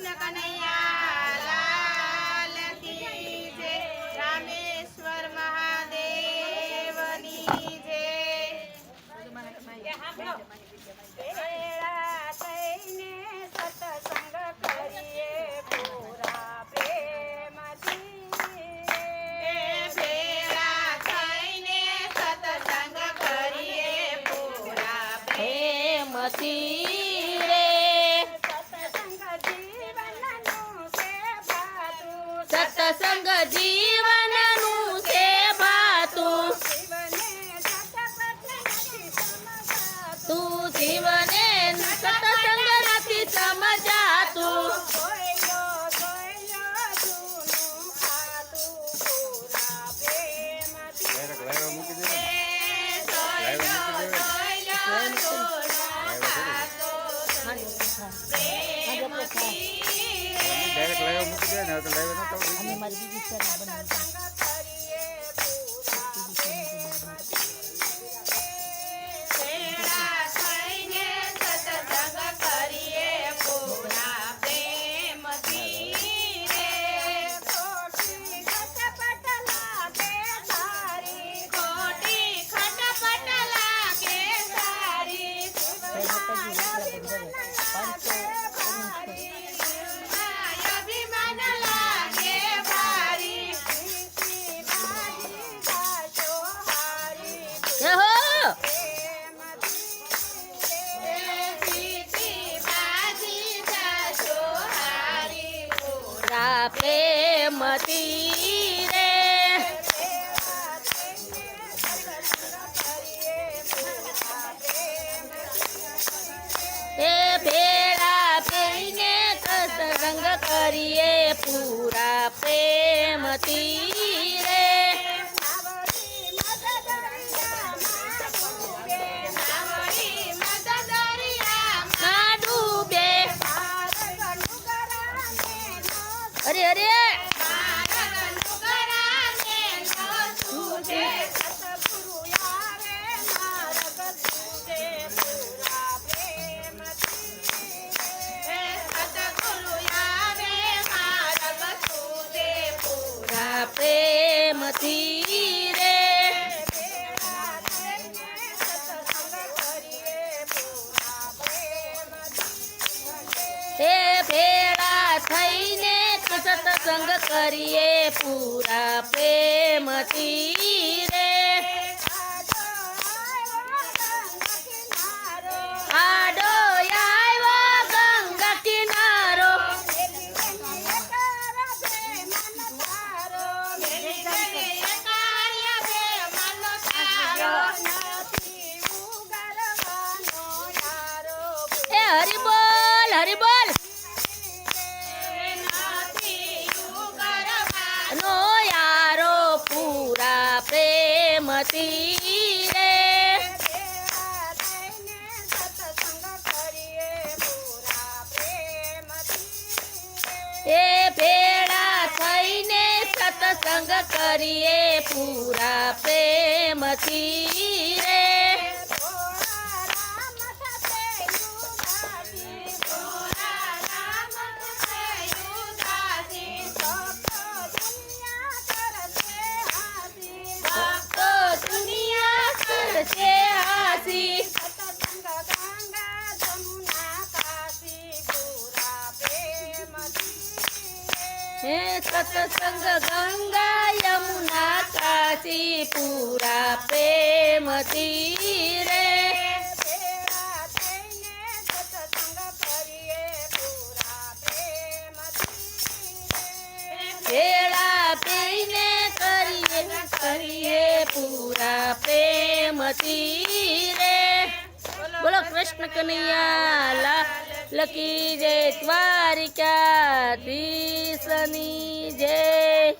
કૃષ્ણ કનૈયા લાલ કી જય, રામેશ્વર મહાદેવની જય। ભેળા થઈને સત્સંગ કરીએ પૂરા પ્રેમથી, ભેળા થઈને સત્સંગ કરીએ પૂરા પ્રેમથી રે। સત્સંગ જીવનનું છે ભાતું, તું જીવને સત્સંગ નથી સમજાતું। डायरेक्ट लाइव મૂકી દે ને તો લાઈવ ન તો અમે મારી બીજી ચેનલ બનાવી પ્રેમથી રે। એ ભેળા થઈને સત્સંગ કરીએ પૂરા પ્રેમથી રે। અરે અરે પ્રેમથી રે। એ ભેળા થઈને સત્સંગ કરીએ પૂરા પ્રેમથી રે। આડો આવ્યો ગંગા કિનારો, એ હરિ બોલ હરિ બોલ નો યારો પૂરા પ્રેમથી રે। એ ભેળા થઈને સત્સંગ કરીએ પૂરા પ્રેમથી રે। હે સત્સંગ ગંગા યમુના કાશી પૂરા પ્રેમથી રે। ભેળા થઈને કરીએ પૂરા પ્રેમથી રે। બોલો કૃષ્ણ કનૈયા લાલ કી જય, દ્વારિકાધીશની જય।